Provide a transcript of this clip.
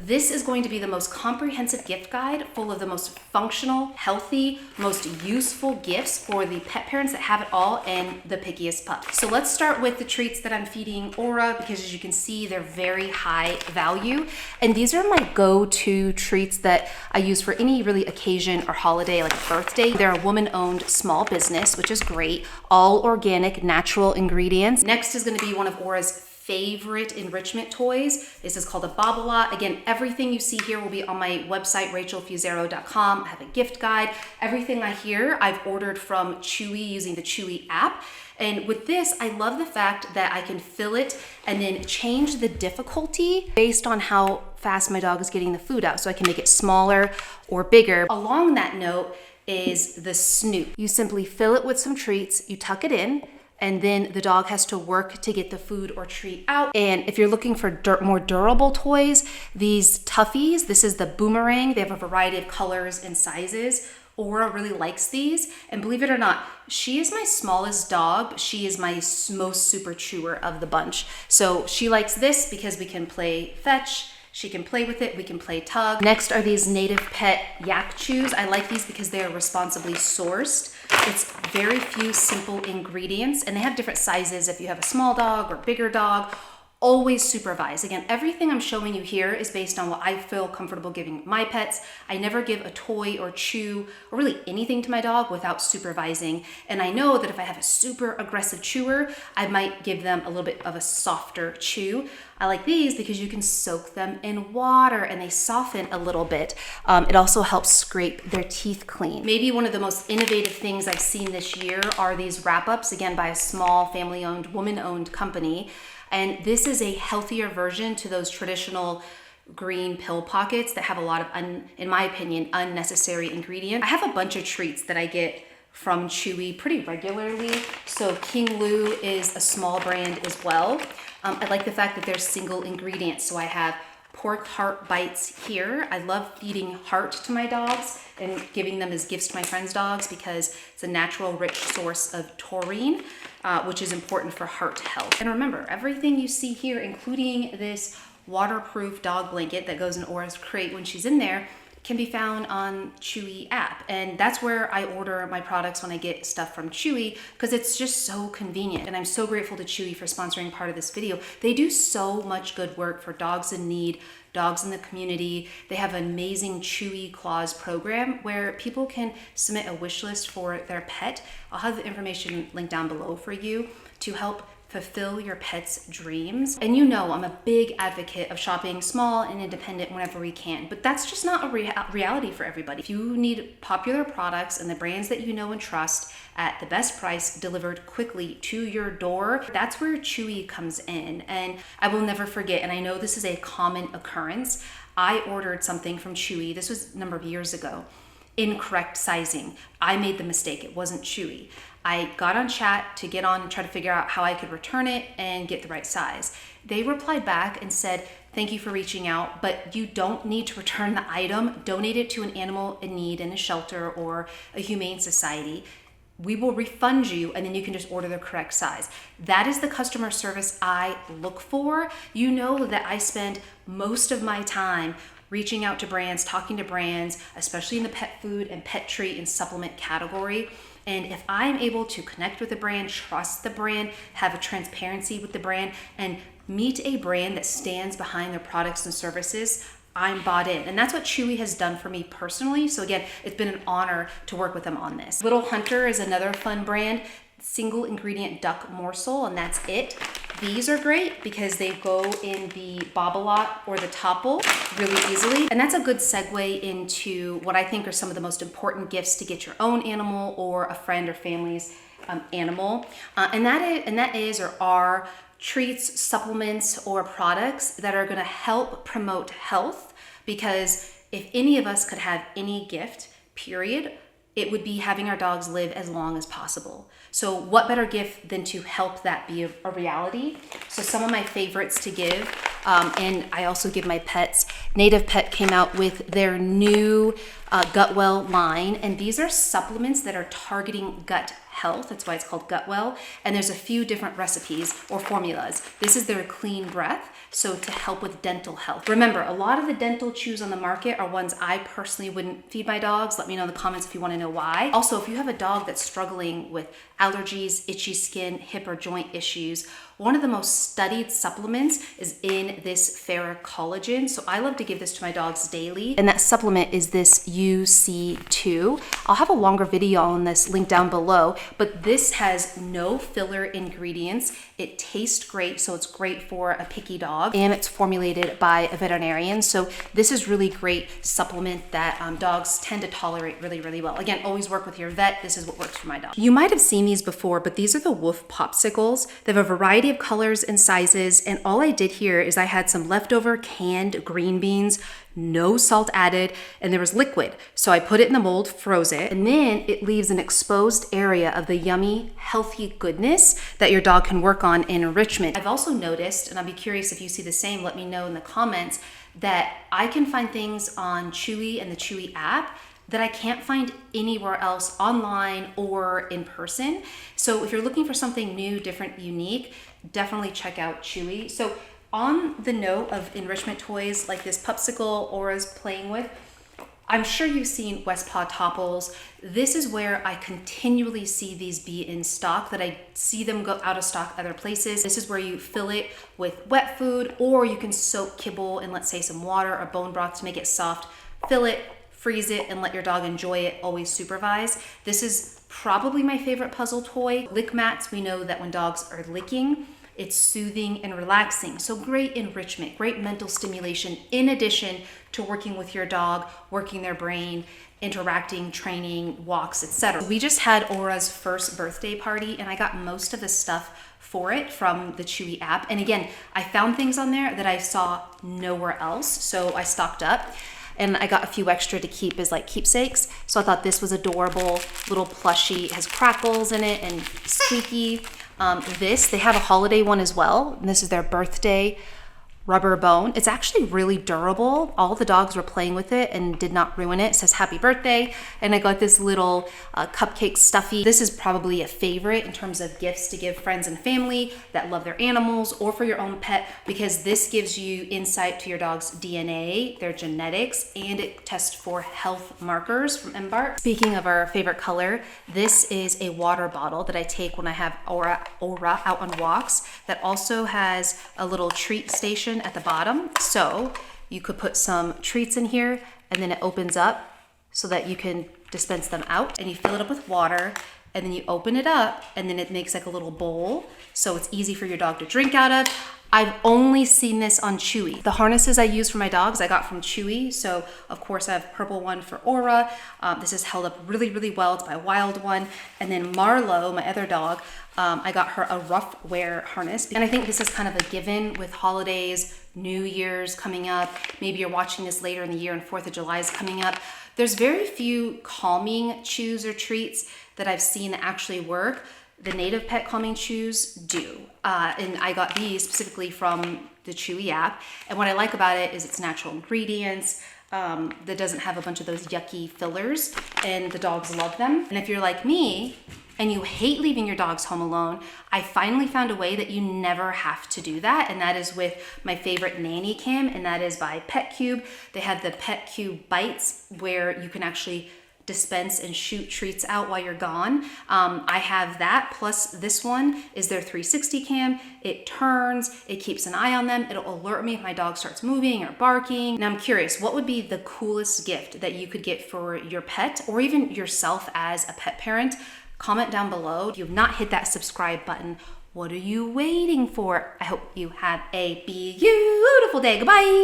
This is going to be the most comprehensive gift guide full of the most functional, healthy, most useful gifts for the pet parents that have it all and the pickiest pup. So let's start with the treats that I'm feeding Aura, because as you can see, they're very high value. And these are my go-to treats that I use for any really occasion or holiday, like a birthday. They're a woman-owned small business, which is great. All organic, natural ingredients. Next is gonna be one of Aura's favorite enrichment toys. This is called a Bobble-A. Again, everything you see here will be on my website, rachelfusaro.com. I have a gift guide. Everything I've ordered from Chewy using the Chewy app. And with this, I love the fact that I can fill it and then change the difficulty based on how fast my dog is getting the food out. So I can make it smaller or bigger. Along that note is the snoop. You simply fill it with some treats, you tuck it in, and then the dog has to work to get the food or treat out. And if you're looking for more durable toys, these Tuffies, this is the Boomerang. They have a variety of colors and sizes. Aura really likes these. And believe it or not, she is my smallest dog. She is my most super chewer of the bunch. So she likes this because we can play fetch. She can play with it, we can play tug. Next are these Native Pet Yak Chews. I like these because they are responsibly sourced. It's very few simple ingredients, and they have different sizes if you have a small dog or bigger dog. Always supervise. Again, everything I'm showing you here is based on what I feel comfortable giving my pets. I never give a toy or chew or really anything to my dog without supervising. And I know that if I have a super aggressive chewer, I might give them a little bit of a softer chew. I like these because you can soak them in water and they soften a little bit. It also helps scrape their teeth clean. Maybe one of the most innovative things I've seen this year are these wrap-ups, again, by a small family-owned, woman-owned company. And this is a healthier version to those traditional green pill pockets that have a lot of, in my opinion, unnecessary ingredients. I have a bunch of treats that I get from Chewy pretty regularly. So King Lou is a small brand as well. I like the fact that they're single ingredients. So I have pork heart bites here. I love feeding heart to my dogs and giving them as gifts to my friends' dogs because it's a natural, rich source of taurine, which is important for heart health. And remember, everything you see here, including this waterproof dog blanket that goes in Aura's crate when she's in there, can be found on Chewy app. And that's where I order my products when I get stuff from Chewy, because it's just so convenient. And I'm so grateful to Chewy for sponsoring part of this video. They do so much good work for dogs in need, dogs in the community. They have an amazing Chewy Claws program where people can submit a wish list for their pet. I'll have the information linked down below for you to help fulfill your pet's dreams. And you know I'm a big advocate of shopping small and independent whenever we can, but that's just not a reality for everybody. If you need popular products and the brands that you know and trust at the best price delivered quickly to your door, that's where Chewy comes in. And I will never forget, and I know this is a common occurrence, I ordered something from Chewy, this was a number of years ago, incorrect sizing. I made the mistake, it wasn't Chewy. I got on chat to get on and try to figure out how I could return it and get the right size. They replied back and said, thank you for reaching out, but you don't need to return the item. Donate it to an animal in need in a shelter or a humane society. We will refund you and then you can just order the correct size. That is the customer service I look for. You know that I spend most of my time reaching out to brands, talking to brands, especially in the pet food and pet treat and supplement category. And if I'm able to connect with the brand, trust the brand, have a transparency with the brand, and meet a brand that stands behind their products and services, I'm bought in. And that's what Chewy has done for me personally. So again, it's been an honor to work with them on this. Little Hunter is another fun brand, single ingredient duck morsel, and that's it. These are great because they go in the Bobble-A or the Topple really easily. And that's a good segue into what I think are some of the most important gifts to get your own animal or a friend or family's animal. And that is or are treats, supplements, or products that are gonna help promote health, because if any of us could have any gift, period, it would be having our dogs live as long as possible. So what better gift than to help that be a reality? So some of my favorites to give, and I also give my pets, Native Pet came out with their new Gutwell line, and these are supplements that are targeting gut health. That's why it's called Gutwell. And there's a few different recipes or formulas. This is their clean breath. so to help with dental health. Remember, a lot of the dental chews on the market are ones I personally wouldn't feed my dogs. Let me know in the comments if you want to know why. Also, if you have a dog that's struggling with allergies, itchy skin, hip or joint issues, one of the most studied supplements is in this ferric collagen. So I love to give this to my dogs daily. And that supplement is this UC2. I'll have a longer video on this link down below, but this has no filler ingredients. It tastes great, so it's great for a picky dog, and it's formulated by a veterinarian. So this is really great supplement that dogs tend to tolerate really, really well. Again, always work with your vet. This is what works for my dog. You might have seen these before, but these are the Wolf Popsicles. They have a variety of colors and sizes, and all I did here is I had some leftover canned green beans, no salt added, and there was liquid. So I put it in the mold, froze it, and then it leaves an exposed area of the yummy, healthy goodness that your dog can work on in Enrichment. I've also noticed, and I'll be curious if you see the same, let me know in the comments, that I can find things on Chewy and the Chewy app that I can't find anywhere else online or in person. So if you're looking for something new, different, unique, definitely check out Chewy. So on the note of enrichment toys like this Popsicle Aura's playing with, I'm sure you've seen West Paw Topples. This is where I continually see these be in stock, that I see them go out of stock other places. This is where you fill it with wet food, or you can soak kibble in, let's say, some water or bone broth to make it soft. Fill it, freeze it, and let your dog enjoy it, always supervise. This is probably my favorite puzzle toy. Lick mats, we know that when dogs are licking, it's soothing and relaxing. So great enrichment, great mental stimulation, in addition to working with your dog, working their brain, interacting, training, walks, etc. We just had Aura's first birthday party, and I got most of the stuff for it from the Chewy app. And again, I found things on there that I saw nowhere else, so I stocked up. And I got a few extra to keep as like keepsakes. So I thought this was adorable, little plushie. It has crackles in it and squeaky. They have a holiday one as well. And this is their birthday rubber bone. It's actually really durable. All the dogs were playing with it and did not ruin it. It says happy birthday. And I got this little cupcake stuffy. This is probably a favorite in terms of gifts to give friends and family that love their animals, or for your own pet, because this gives you insight to your dog's DNA, their genetics, and it tests for health markers from Embark. Speaking of our favorite color, this is a water bottle that I take when I have Aura out on walks, that also has a little treat station at the bottom. So you could put some treats in here, and then it opens up so that you can dispense them out, and you fill it up with water, and then you open it up, and then it makes like a little bowl, so it's easy for your dog to drink out of. I've only seen this on Chewy. The harnesses I use for my dogs I got from Chewy, so of course I have a purple one for Aura. This is held up really, really well. It's my wild one. And then Marlo, my other dog, I got her a rough wear harness, and I think this is kind of a given with holidays, New Year's coming up. Maybe you're watching this later in the year and 4th of July is coming up. There's very few calming chews or treats that I've seen that actually work. The Native Pet calming chews do. And I got these specifically from the Chewy app. And what I like about it is it's natural ingredients, that doesn't have a bunch of those yucky fillers, and the dogs love them. And if you're like me and you hate leaving your dogs home alone, I finally found a way that you never have to do that, and that is with my favorite nanny cam, and that is by PetCube. They have the PetCube Bites, where you can actually dispense and shoot treats out while you're gone. I have that, plus this one is their 360 cam. It turns, it keeps an eye on them. It'll alert me if my dog starts moving or barking. Now I'm curious, what would be the coolest gift that you could get for your pet, or even yourself as a pet parent? Comment down below. If you have not hit that subscribe button, what are you waiting for? I hope you have a beautiful day. Goodbye.